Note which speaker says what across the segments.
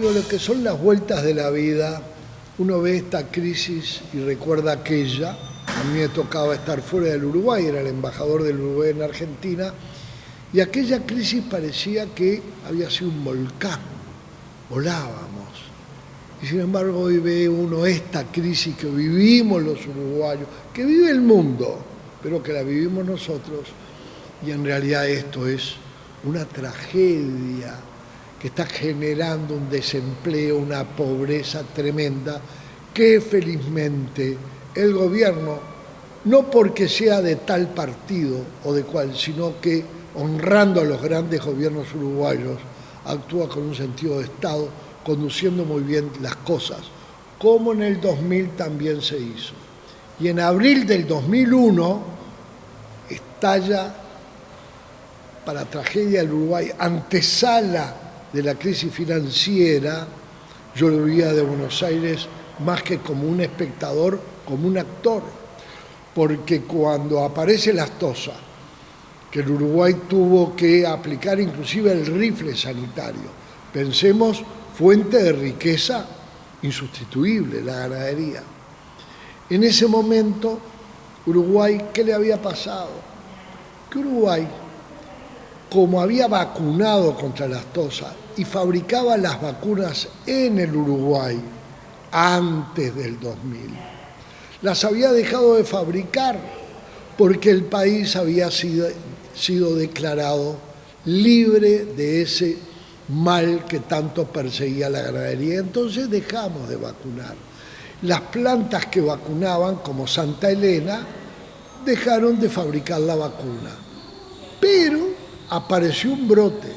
Speaker 1: digo, lo que son las vueltas de la vida, uno ve esta crisis y recuerda aquella. A mí me tocaba estar fuera del Uruguay, era el embajador del Uruguay en Argentina, y aquella crisis parecía que había sido un volcán, volábamos. Y sin embargo hoy ve uno esta crisis que vivimos los uruguayos, que vive el mundo, pero que la vivimos nosotros, y en realidad esto es una tragedia que está generando un desempleo, una pobreza tremenda, que felizmente el gobierno, no porque sea de tal partido o de cual, sino que honrando a los grandes gobiernos uruguayos, actúa con un sentido de Estado, conduciendo muy bien las cosas, como en el 2000 también se hizo. Y en abril del 2001 estalla, para tragedia del Uruguay, antesala de la crisis financiera. Yo lo veía de Buenos Aires más que como un espectador, como un actor, porque cuando aparece la Astosa, que el Uruguay tuvo que aplicar inclusive el rifle sanitario, pensemos, fuente de riqueza insustituible, la ganadería. En ese momento, Uruguay, ¿qué le había pasado? Que Uruguay, como había vacunado contra la Astosa y fabricaba las vacunas en el Uruguay antes del 2000, las había dejado de fabricar porque el país había sido declarado libre de ese mal que tanto perseguía la ganadería. Entonces dejamos de vacunar. Las plantas que vacunaban, como Santa Elena, dejaron de fabricar la vacuna. Pero apareció un brote,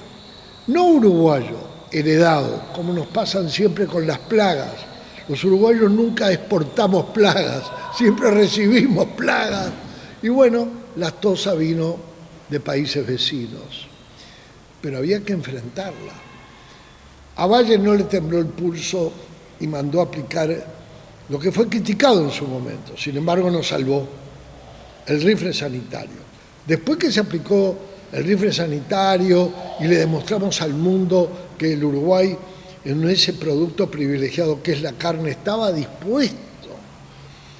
Speaker 1: no uruguayo, heredado, como nos pasan siempre con las plagas. Los uruguayos nunca exportamos plagas, siempre recibimos plagas. Y bueno, la Astosa vino de países vecinos, pero había que enfrentarla. A Valle no le tembló el pulso y mandó a aplicar lo que fue criticado en su momento. Sin embargo, nos salvó el rifle sanitario. Después que se aplicó el rifle sanitario y le demostramos al mundo que el Uruguay, en ese producto privilegiado que es la carne, estaba dispuesto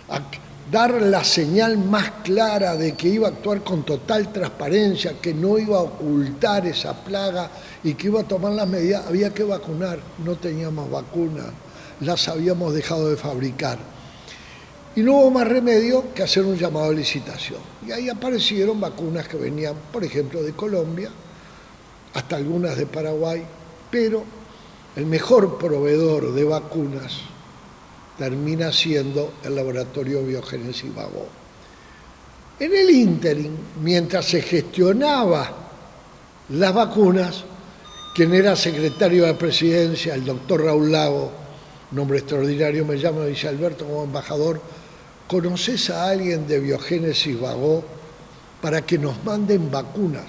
Speaker 1: a dar la señal más clara de que iba a actuar con total transparencia, que no iba a ocultar esa plaga y que iba a tomar las medidas, había que vacunar. No teníamos vacunas, las habíamos dejado de fabricar. Y no hubo más remedio que hacer un llamado a licitación. Y ahí aparecieron vacunas que venían, por ejemplo, de Colombia, hasta algunas de Paraguay, pero el mejor proveedor de vacunas termina siendo el laboratorio Biogénesis Bagó. En el ínterin, mientras se gestionaba las vacunas, quien era secretario de la presidencia, el doctor Raúl Lago, nombre extraordinario, me llama y dice: Alberto, como embajador, ¿conoces a alguien de Biogénesis Bagó para que nos manden vacunas?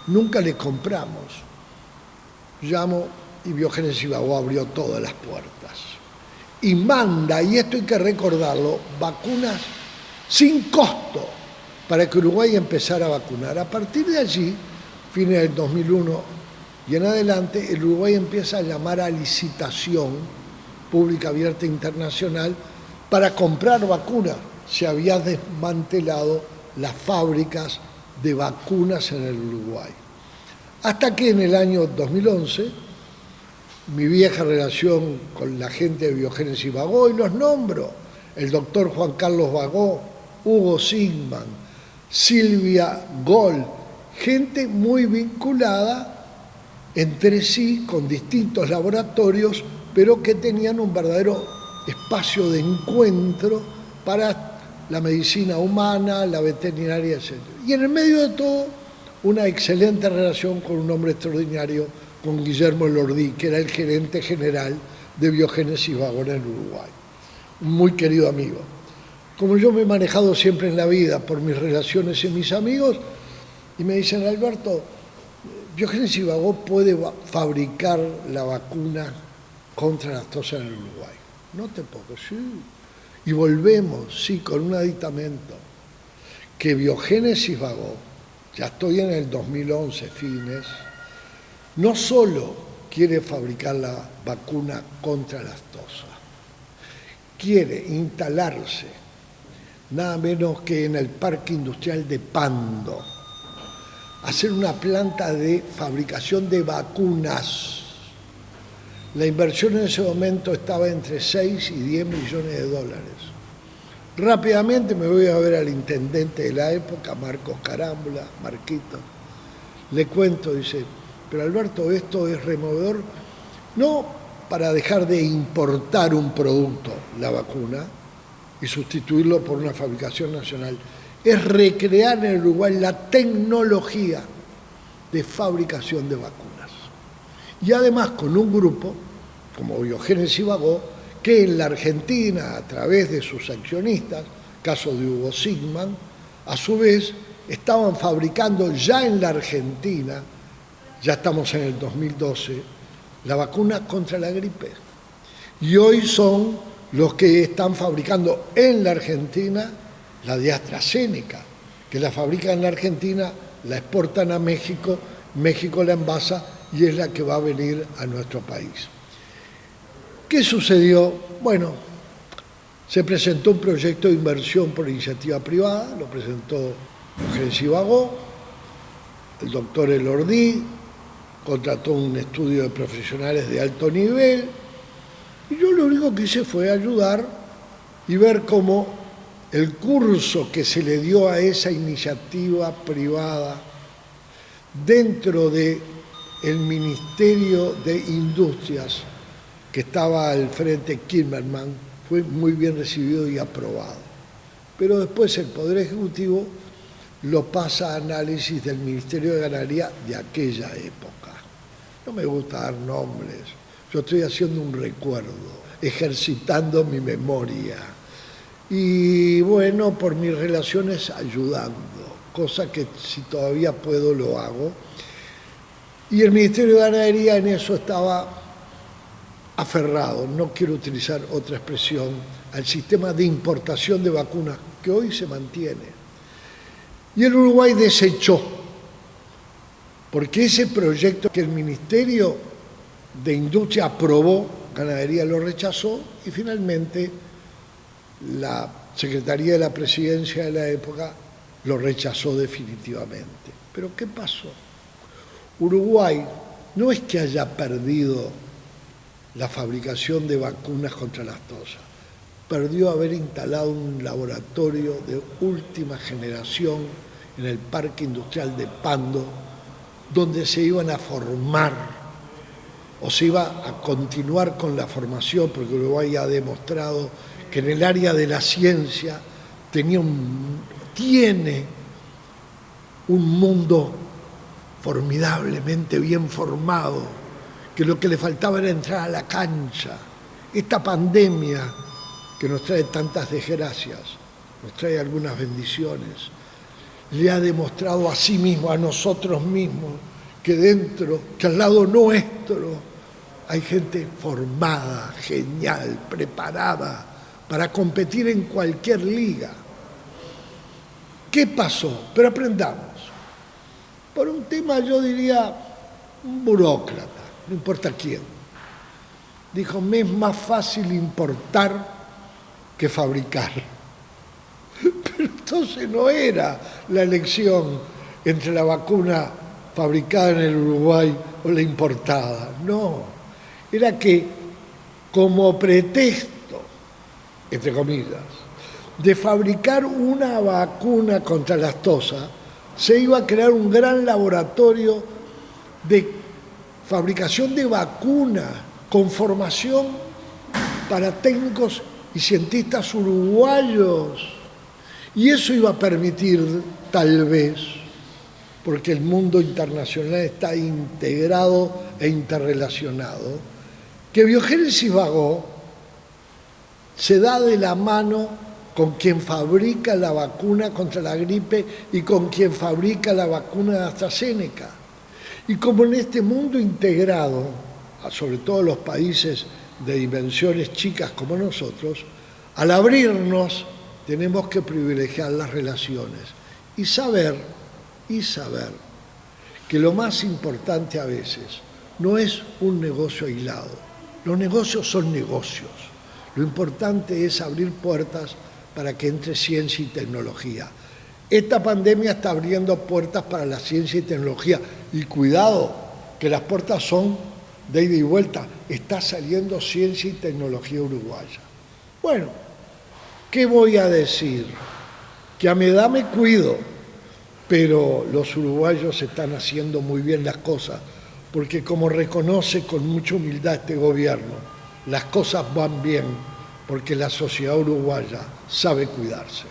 Speaker 1: Nunca le compramos. Llamo y Biogénesis Bagó abrió todas las puertas. Y manda, y esto hay que recordarlo, vacunas sin costo para que Uruguay empezara a vacunar. A partir de allí, fines del 2001 y en adelante, el Uruguay empieza a llamar a licitación pública abierta internacional para comprar vacunas. Se habían desmantelado las fábricas de vacunas en el Uruguay. Hasta que en el año 2011, mi vieja relación con la gente de Biogénesis Bagó, y los nombro: el doctor Juan Carlos Bagó, Hugo Sigman, Silvia Gol, gente muy vinculada entre sí con distintos laboratorios, pero que tenían un verdadero espacio de encuentro para la medicina humana, la veterinaria, etc. Y en el medio de todo, una excelente relación con un hombre extraordinario, con Guillermo Lordí, que era el gerente general de Biogénesis Bagó en el Uruguay. Un muy querido amigo. Como yo me he manejado siempre en la vida por mis relaciones y mis amigos, y me dicen: Alberto, Biogénesis Bagó puede fabricar la vacuna contra la Astosa en el Uruguay. No te puedo, sí. Y volvemos, sí, con un aditamento, que Biogénesis Bagó, ya estoy en el 2011, fines, no solo quiere fabricar la vacuna contra la aftosa. Quiere instalarse nada menos que en el Parque Industrial de Pando, hacer una planta de fabricación de vacunas. La inversión en ese momento estaba entre 6 y 10 millones de dólares. Rápidamente me voy a ver al intendente de la época, Marcos Carámbula, Marquito. Le cuento, dice, pero Alberto, esto es removedor, no para dejar de importar un producto, la vacuna, y sustituirlo por una fabricación nacional, es recrear en Uruguay la tecnología de fabricación de vacunas. Y además con un grupo, como Biogénesis Bagó, que en la Argentina, a través de sus accionistas, caso de Hugo Sigman, a su vez estaban fabricando ya en la Argentina, ya estamos en el 2012, la vacuna contra la gripe. Y hoy son los que están fabricando en la Argentina la de AstraZeneca, que la fabrican en la Argentina, la exportan a México, México la envasa y es la que va a venir a nuestro país. ¿Qué sucedió? Bueno, se presentó un proyecto de inversión por iniciativa privada, lo presentó Biogénesis Bagó, el doctor Elordí contrató un estudio de profesionales de alto nivel y yo lo único que hice fue ayudar y ver cómo el curso que se le dio a esa iniciativa privada dentro del Ministerio de Industrias que estaba al frente Kimmerman, fue muy bien recibido y aprobado. Pero después el Poder Ejecutivo lo pasa a análisis del Ministerio de Ganadería de aquella época. No me gusta dar nombres, yo estoy haciendo un recuerdo, ejercitando mi memoria. Y bueno, por mis relaciones ayudando, cosa que si todavía puedo lo hago. Y el Ministerio de Ganadería en eso estaba aferrado, no quiero utilizar otra expresión, al sistema de importación de vacunas que hoy se mantiene. Y el Uruguay desechó, porque ese proyecto que el Ministerio de Industria aprobó, Ganadería lo rechazó y finalmente la Secretaría de la Presidencia de la época lo rechazó definitivamente. Pero ¿qué pasó? Uruguay no es que haya perdido la fabricación de vacunas contra la aftosa, perdió haber instalado un laboratorio de última generación en el Parque Industrial de Pando, donde se iban a formar o se iba a continuar con la formación, porque Uruguay ha demostrado que en el área de la ciencia tiene un mundo formidablemente bien formado, que lo que le faltaba era entrar a la cancha. Esta pandemia que nos trae tantas desgracias, nos trae algunas bendiciones, le ha demostrado a sí mismo, a nosotros mismos, que al lado nuestro hay gente formada, genial, preparada para competir en cualquier liga. ¿Qué pasó? Pero aprendamos. Por un tema, yo diría, un burócrata, no importa quién. Dijo, me es más fácil importar que fabricar. Pero entonces no era la elección entre la vacuna fabricada en el Uruguay o la importada. No, era que como pretexto, entre comillas, de fabricar una vacuna contra la aftosa, se iba a crear un gran laboratorio de fabricación de vacunas con formación para técnicos y cientistas uruguayos. Y eso iba a permitir, tal vez, porque el mundo internacional está integrado e interrelacionado, que Biogénesis Bagó se da de la mano con quien fabrica la vacuna contra la gripe y con quien fabrica la vacuna de AstraZeneca. Y como en este mundo integrado, sobre todo los países de dimensiones chicas como nosotros, al abrirnos tenemos que privilegiar las relaciones y saber que lo más importante a veces no es un negocio aislado. Los negocios son negocios. Lo importante es abrir puertas para que entre ciencia y tecnología. Esta pandemia está abriendo puertas para la ciencia y tecnología. Y cuidado, que las puertas son de ida y vuelta. Está saliendo ciencia y tecnología uruguaya. Bueno, ¿qué voy a decir? Que a mi edad me cuido, pero los uruguayos están haciendo muy bien las cosas, porque como reconoce con mucha humildad este gobierno, las cosas van bien porque la sociedad uruguaya sabe cuidarse.